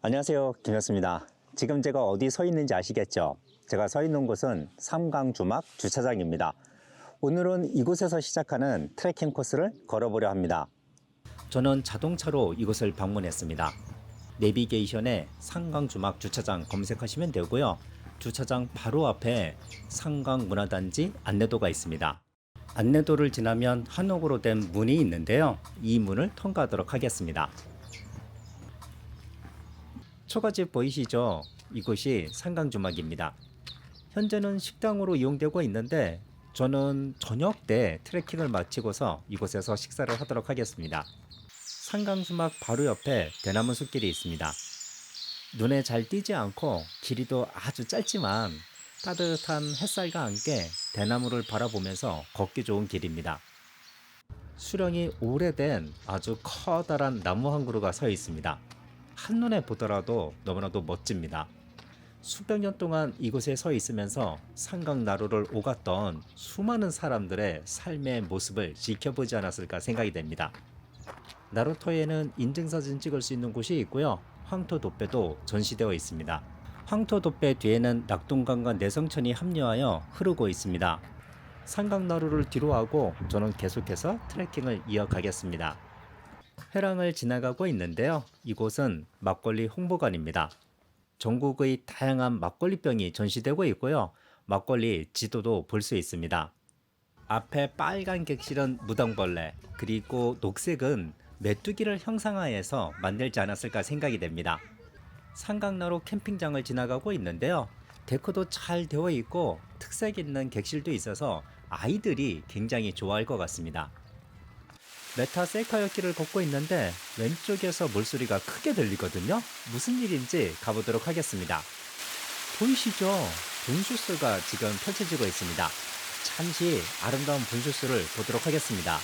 안녕하세요, 김현수입니다. 지금 제가 어디 서 있는지 아시겠죠? 제가 서 있는 곳은 삼강주막 주차장입니다. 오늘은 이곳에서 시작하는 트레킹 코스를 걸어보려 합니다. 저는 자동차로 이곳을 방문했습니다. 내비게이션에 삼강주막 주차장 검색하시면 되고요. 주차장 바로 앞에 삼강문화단지 안내도가 있습니다. 안내도를 지나면 한옥으로 된 문이 있는데요. 이 문을 통과하도록 하겠습니다. 초가집 보이시죠? 이곳이 삼강주막입니다. 현재는 식당으로 이용되고 있는데 저는 저녁 때 트레킹을 마치고서 이곳에서 식사를 하도록 하겠습니다. 삼강주막 바로 옆에 대나무 숲길이 있습니다. 눈에 잘 띄지 않고 길이도 아주 짧지만 따뜻한 햇살과 함께 대나무를 바라보면서 걷기 좋은 길입니다. 수령이 오래된 아주 커다란 나무 한 그루가 서 있습니다. 한눈에 보더라도 너무나도 멋집니다. 수백 년 동안 이곳에 서 있으면서 삼강나루를 오갔던 수많은 사람들의 삶의 모습을 지켜보지 않았을까 생각이 됩니다. 나루터에는 인증사진 찍을 수 있는 곳이 있고요. 황토도배도 전시되어 있습니다. 황토도배 뒤에는 낙동강과 내성천이 합류하여 흐르고 있습니다. 삼강나루를 뒤로하고 저는 계속해서 트레킹을 이어가겠습니다. 회랑을 지나가고 있는데요. 이곳은 막걸리 홍보관입니다. 전국의 다양한 막걸리병이 전시되고 있고요. 막걸리 지도도 볼 수 있습니다. 앞에 빨간 객실은 무당벌레, 그리고 녹색은 메뚜기를 형상화해서 만들지 않았을까 생각이 됩니다. 삼강나루 캠핑장을 지나가고 있는데요. 데코도 잘 되어 있고 특색 있는 객실도 있어서 아이들이 굉장히 좋아할 것 같습니다. 메타 셀카였길을 걷고 있는데 왼쪽에서 물소리가 크게 들리거든요. 무슨 일인지 가보도록 하겠습니다. 보이시죠? 분수쇼가 지금 펼쳐지고 있습니다. 잠시 아름다운 분수쇼를 보도록 하겠습니다.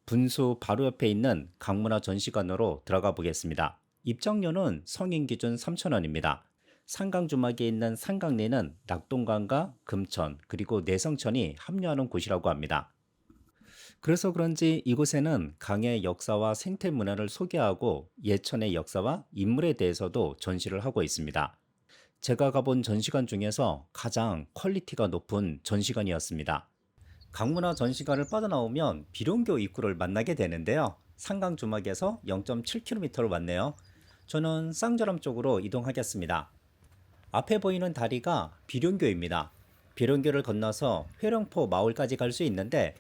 분수 바로 옆에 있는 강문화 전시관으로 들어가 보겠습니다. 입장료는 성인 기준 3,000원입니다. 삼강주막에 있는 삼강리는 낙동강과 금천 그리고 내성천이 합류하는 곳이라고 합니다. 그래서 그런지 이곳에는 강의 역사와 생태 문화를 소개하고 예천의 역사와 인물에 대해서도 전시를 하고 있습니다. 제가 가본 전시관 중에서 가장 퀄리티가 높은 전시관이었습니다. 강문화 전시관을 빠져나오면 비룡교 입구를 만나게 되는데요. 삼강주막에서 0.7km로 왔네요. 저는 쌍저람 쪽으로 이동하겠습니다. 앞에 보이는 다리가 비룡교입니다. 비룡교를 건너서 회령포 마을까지 갈 수 있는데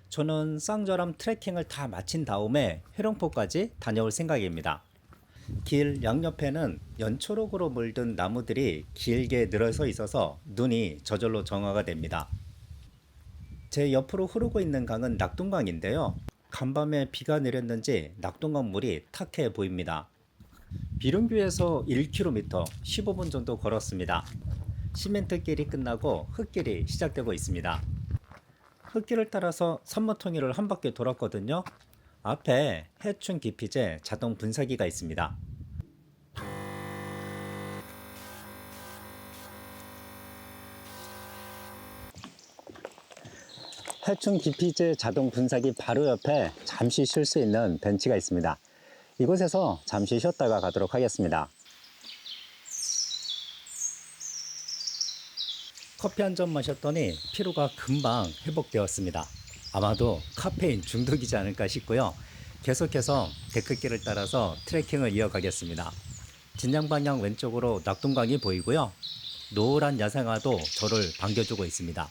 저는 쌍저람 트레킹을 다 마친 다음에 회령포까지 다녀올 생각입니다. 길 양옆에는 연초록으로 물든 나무들이 길게 늘어서 있어서 눈이 저절로 정화가 됩니다. 제 옆으로 흐르고 있는 강은 낙동강인데요. 간밤에 비가 내렸는지 낙동강 물이 탁해 보입니다. 비룡교에서 1km 15분 정도 걸었습니다. 시멘트 길이 끝나고 흙길이 시작되고 있습니다. 흙길을 따라서 산모통일을 한 바퀴 돌았거든요. 앞에 해충 기피제 자동 분사기가 있습니다. 해충 기피제 자동 분사기 바로 옆에 잠시 쉴 수 있는 벤치가 있습니다. 이곳에서 잠시 쉬었다가 가도록 하겠습니다. 커피 한 잔 마셨더니 피로가 금방 회복되었습니다. 아마도 카페인 중독이지 않을까 싶고요. 계속해서 데크길을 따라서 트레킹을 이어가겠습니다. 진양 방향 왼쪽으로 낙동강이 보이고요. 노란 야생화도 저를 반겨주고 있습니다.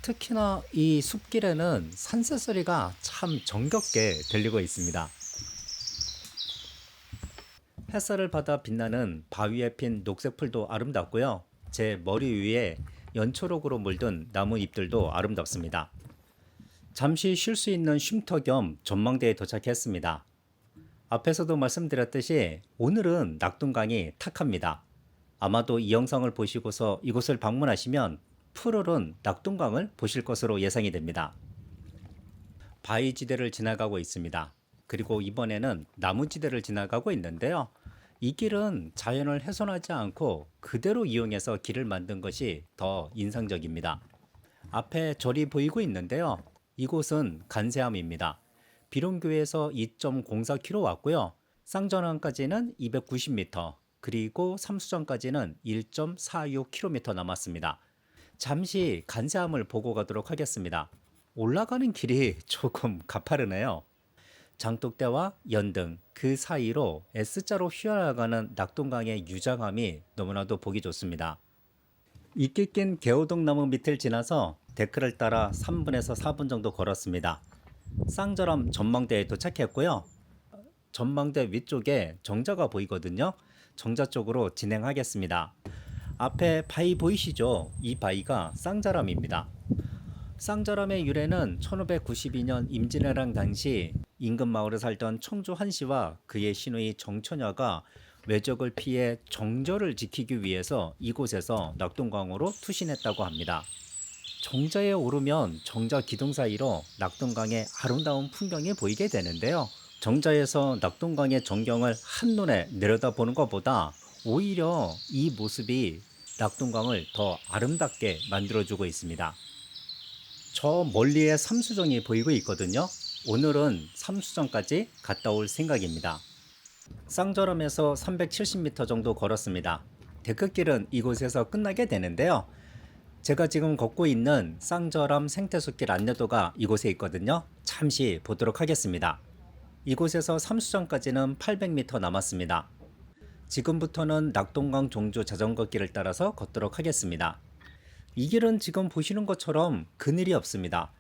특히나 이 숲길에는 산새소리가 참 정겹게 들리고 있습니다. 햇살을 받아 빛나는 바위에 핀 녹색 풀도 아름답고요. 제 머리 위에 연초록으로 물든 나무 잎들도 아름답습니다. 잠시 쉴 수 있는 쉼터 겸 전망대에 도착했습니다. 앞에서도 말씀드렸듯이 오늘은 낙동강이 탁합니다. 아마도 이 영상을 보시고서 이곳을 방문하시면 푸르른 낙동강을 보실 것으로 예상이 됩니다. 바위지대를 지나가고 있습니다. 그리고 이번에는 나무지대를 지나가고 있는데요. 이 길은 자연을 훼손하지 않고 그대로 이용해서 길을 만든 것이 더 인상적입니다. 앞에 절이 보이고 있는데요. 이곳은 간세암입니다. 비룡교에서 2.04km 왔고요. 쌍전항까지는 290m, 그리고 삼수정까지는 1.46km 남았습니다. 잠시 간세함을 보고 가도록 하겠습니다. 올라가는 길이 조금 가파르네요. 장독대와 연등 그 사이로 S자로 휘어나가는 낙동강의 유장함이 너무나도 보기 좋습니다. 이끼 낀 개호동나무 밑을 지나서 데크를 따라 3분에서 4분 정도 걸었습니다. 쌍저람 전망대에 도착했고요. 전망대 위쪽에 정자가 보이거든요. 정자 쪽으로 진행하겠습니다. 앞에 바위 보이시죠? 이 바위가 쌍자람입니다. 쌍자람의 유래는 1592년 임진왜란 당시 인근 마을에 살던 청주 한씨와 그의 시누이 정처녀가 외적을 피해 정절을 지키기 위해서 이곳에서 낙동강으로 투신했다고 합니다. 정자에 오르면 정자 기둥 사이로 낙동강의 아름다운 풍경이 보이게 되는데요. 정자에서 낙동강의 전경을 한눈에 내려다보는 것보다 오히려 이 모습이 낙동강을 더 아름답게 만들어주고 있습니다. 저 멀리에 삼수정이 보이고 있거든요. 오늘은 삼수정까지 갔다 올 생각입니다. 쌍저람에서 370m 정도 걸었습니다. 데크길은 이곳에서 끝나게 되는데요. 제가 지금 걷고 있는 쌍저람 생태숲길 안내도가 이곳에 있거든요. 잠시 보도록 하겠습니다. 이곳에서 삼수정까지는 800m 남았습니다. 지금부터는 낙동강 종주 자전거 길을 따라서 걷도록 하겠습니다. 이 길은 지금 보시는 것처럼 그늘이 없습니다.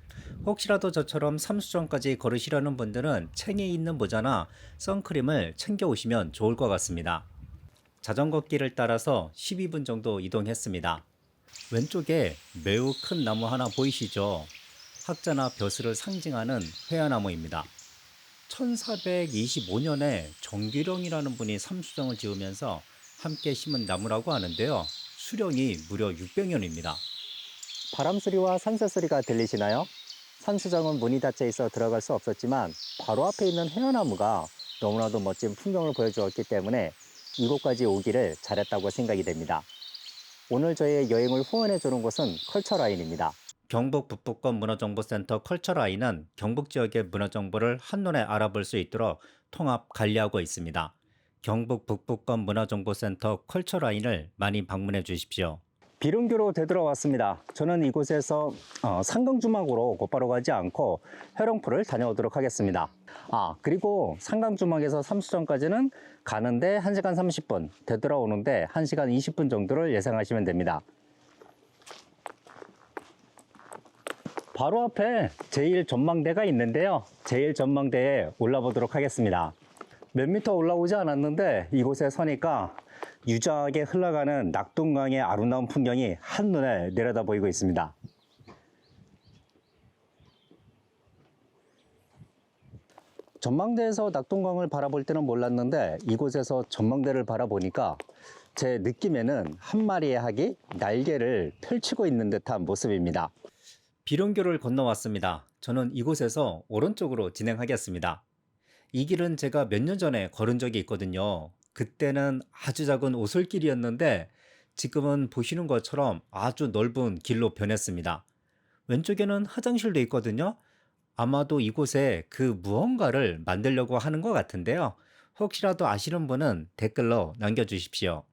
혹시라도 저처럼 삼수정까지 걸으시려는 분들은 챙에 있는 모자나 선크림을 챙겨 오시면 좋을 것 같습니다. 자전거 길을 따라서 12분 정도 이동했습니다. 왼쪽에 매우 큰 나무 하나 보이시죠? 학자나 벼슬을 상징하는 회화나무입니다. 1425년에 정기령이라는 분이 삼수정을 지으면서 함께 심은 나무라고 하는데요. 수령이 무려 600년입니다. 바람소리와 산새소리가 들리시나요? 삼수정은 문이 닫혀 있어 들어갈 수 없었지만 바로 앞에 있는 회화나무가 너무나도 멋진 풍경을 보여주었기 때문에 이곳까지 오기를 잘했다고 생각이 됩니다. 오늘 저의 여행을 후원해 주는 곳은 컬처라인입니다. 경북 북부권 문화정보센터 컬처라인은 경북 지역의 문화정보를 한눈에 알아볼 수 있도록 통합 관리하고 있습니다. 경북 북부권 문화정보센터 컬처라인을 많이 방문해 주십시오. 비룡교로 되돌아왔습니다. 저는 이곳에서 상강주막으로 곧바로 가지 않고 회령포를 다녀오도록 하겠습니다. 그리고 상강주막에서 삼수정까지는 가는데 1시간 30분, 되돌아오는데 1시간 20분 정도를 예상하시면 됩니다. 바로 앞에 제1전망대가 있는데요. 제1전망대에 올라보도록 하겠습니다. 몇 미터 올라오지 않았는데 이곳에 서니까 유자하게 흘러가는 낙동강의 아름다운 풍경이 한눈에 내려다 보이고 있습니다. 전망대에서 낙동강을 바라볼 때는 몰랐는데 이곳에서 전망대를 바라보니까 제 느낌에는 한 마리의 학이 날개를 펼치고 있는 듯한 모습입니다. 비룡교를 건너왔습니다. 저는 이곳에서 오른쪽으로 진행하겠습니다. 이 길은 제가 몇 년 전에 걸은 적이 있거든요. 그때는 아주 작은 오솔길이었는데 지금은 보시는 것처럼 아주 넓은 길로 변했습니다. 왼쪽에는 화장실도 있거든요. 아마도 이곳에 그 무언가를 만들려고 하는 것 같은데요. 혹시라도 아시는 분은 댓글로 남겨주십시오.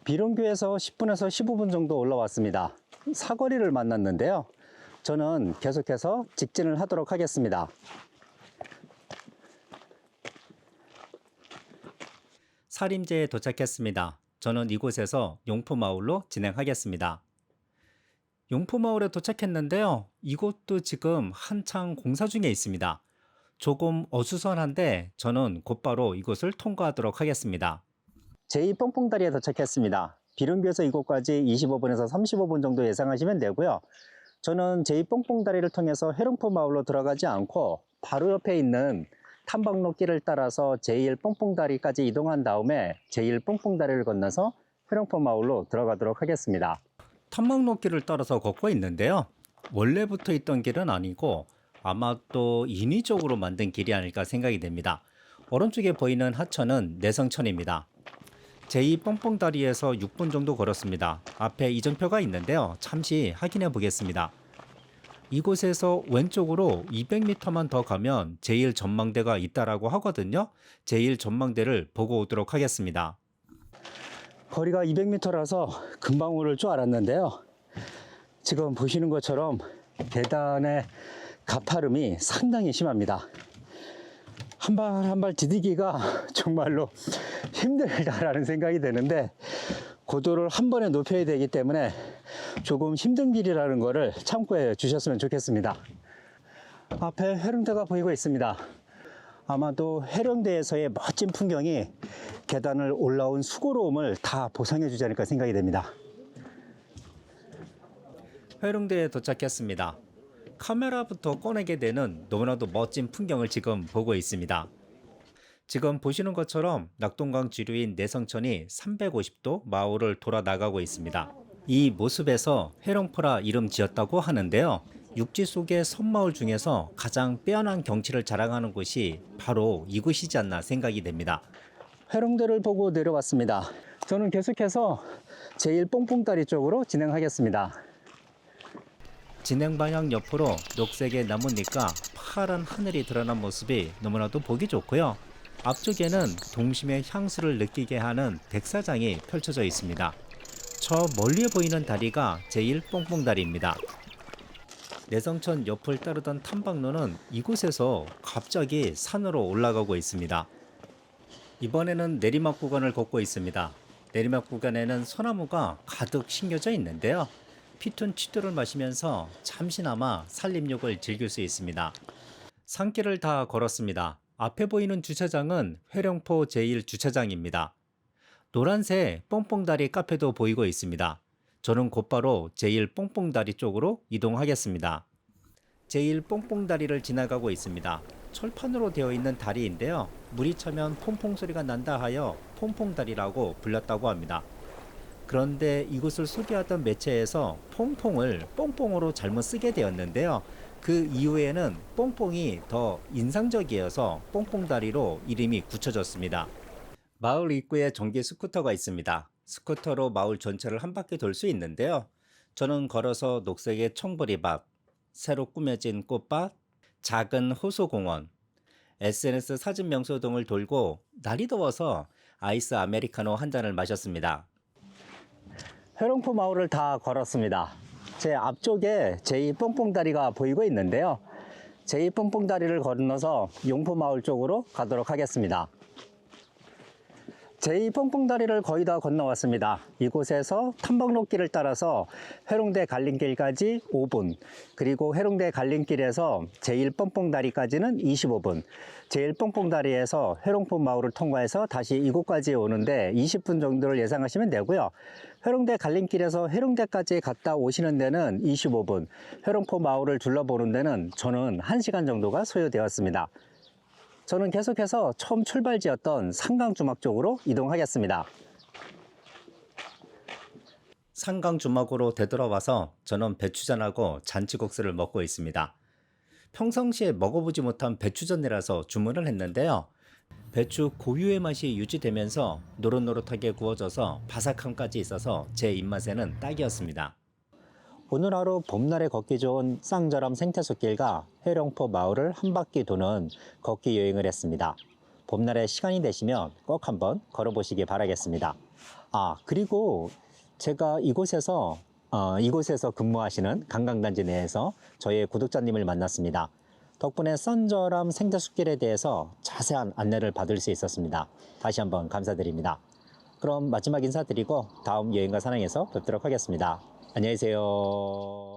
비룡교에서 10분에서 15분 정도 올라왔습니다. 사거리를 만났는데요. 저는 계속해서 직진을 하도록 하겠습니다. 사림제에 도착했습니다. 저는 이곳에서 용포마을로 진행하겠습니다. 용포마을에 도착했는데요. 이곳도 지금 한창 공사 중에 있습니다. 조금 어수선한데 저는 곧바로 이곳을 통과하도록 하겠습니다. 제2뽕뽕다리에 도착했습니다. 비룡교에서 이곳까지 25분에서 35분 정도 예상하시면 되고요. 저는 제2뽕뽕다리를 통해서 해룡포마을로 들어가지 않고 바로 옆에 있는 탐방로길을 따라서 제1뽕뽕다리까지 이동한 다음에 제1뽕뽕다리를 건너서 회룡포마을로 들어가도록 하겠습니다. 탐방로길을 따라서 걷고 있는데요. 원래부터 있던 길은 아니고 아마 또 인위적으로 만든 길이 아닐까 생각이 됩니다. 오른쪽에 보이는 하천은 내성천입니다. 제2뽕뽕다리에서 6분 정도 걸었습니다. 앞에 이정표가 있는데요. 잠시 확인해 보겠습니다. 이곳에서 왼쪽으로 200m만 더 가면 제1전망대가 있다라고 하거든요. 제1전망대를 보고 오도록 하겠습니다. 거리가 200m라서 금방 오를 줄 알았는데요. 지금 보시는 것처럼 계단의 가파름이 상당히 심합니다. 한 발 한 발 디디기가 정말로 힘들다라는 생각이 드는데, 고도를 한 번에 높여야 되기 때문에 조금 힘든 길이라는 거를 참고해 주셨으면 좋겠습니다. 앞에 해령대가 보이고 있습니다. 아마도 해령대에서의 멋진 풍경이 계단을 올라온 수고로움을 다 보상해 주지 않을까 생각이 됩니다. 회룡대에 도착했습니다. 카메라부터 꺼내게 되는 너무나도 멋진 풍경을 지금 보고 있습니다. 지금 보시는 것처럼 낙동강 지류인 내성천이 350도 마오를 돌아 나가고 있습니다. 이 모습에서 회룡포라 이름 지었다고 하는데요. 육지 속의 섬마을 중에서 가장 빼어난 경치를 자랑하는 곳이 바로 이곳이지 않나 생각이 됩니다. 해령대를 보고 내려왔습니다. 저는 계속해서 제1뽕뽕다리 쪽으로 진행하겠습니다. 진행 방향 옆으로 녹색의 나뭇잎과 파란 하늘이 드러난 모습이 너무나도 보기 좋고요. 앞쪽에는 동심의 향수를 느끼게 하는 백사장이 펼쳐져 있습니다. 저 멀리에 보이는 다리가 제1뽕뽕다리입니다. 내성천 옆을 따르던 탐방로는 이곳에서 갑자기 산으로 올라가고 있습니다. 이번에는 내리막 구간을 걷고 있습니다. 내리막 구간에는 소나무가 가득 심겨져 있는데요. 피톤 치도를 마시면서 잠시나마 산림욕을 즐길 수 있습니다. 산길을 다 걸었습니다. 앞에 보이는 주차장은 회령포 제1주차장입니다. 노란색 뽕뽕다리 카페도 보이고 있습니다. 저는 곧바로 제1뽕뽕다리 쪽으로 이동하겠습니다. 제1뽕뽕다리를 지나가고 있습니다. 철판으로 되어 있는 다리인데요. 물이 차면 퐁퐁 소리가 난다 하여 퐁퐁다리라고 불렸다고 합니다. 그런데 이곳을 소개하던 매체에서 퐁퐁을 뽕뽕으로 잘못 쓰게 되었는데요. 그 이후에는 뽕뽕이 더 인상적이어서 뽕뽕다리로 이름이 굳혀졌습니다. 마을 입구에 전기 스쿠터가 있습니다. 스쿠터로 마을 전체를 한 바퀴 돌 수 있는데요. 저는 걸어서 녹색의 청보리밭, 새로 꾸며진 꽃밭, 작은 호수공원, SNS 사진 명소 등을 돌고 날이 더워서 아이스 아메리카노 한 잔을 마셨습니다. 회령포 마을을 다 걸었습니다. 제 앞쪽에 제2뽕뽕다리가 보이고 있는데요. 제2뽕뽕다리를 건너서 용포마을 쪽으로 가도록 하겠습니다. 제2뽕뽕다리를 거의 다 건너왔습니다. 이곳에서 탐방로길을 따라서 회룡대 갈림길까지 5분, 그리고 회룡대 갈림길에서 제1뽕뽕다리까지는 25분, 제1뽕뽕다리에서 회룡포 마을을 통과해서 다시 이곳까지 오는데 20분 정도를 예상하시면 되고요. 회룡대 갈림길에서 회룡대까지 갔다 오시는 데는 25분, 회룡포 마을을 둘러보는 데는 저는 1시간 정도가 소요되었습니다. 저는 계속해서 처음 출발지였던 상강주막 쪽으로 이동하겠습니다. 상강주막으로 되돌아와서 저는 배추전하고 잔치국수를 먹고 있습니다. 평상시에 먹어보지 못한 배추전이라서 주문을 했는데요. 배추 고유의 맛이 유지되면서 노릇노릇하게 구워져서 바삭함까지 있어서 제 입맛에는 딱이었습니다. 오늘 하루 봄날에 걷기 좋은 쌍저람 생태숲길과 회령포 마을을 한 바퀴 도는 걷기 여행을 했습니다. 봄날에 시간이 되시면 꼭 한번 걸어보시기 바라겠습니다. 그리고 제가 이곳에서 근무하시는 관광단지 내에서 저희 구독자님을 만났습니다. 덕분에 쌍저람 생태숲길에 대해서 자세한 안내를 받을 수 있었습니다. 다시 한번 감사드립니다. 그럼 마지막 인사드리고 다음 여행과 사랑에서 뵙도록 하겠습니다. 안녕히 계세요.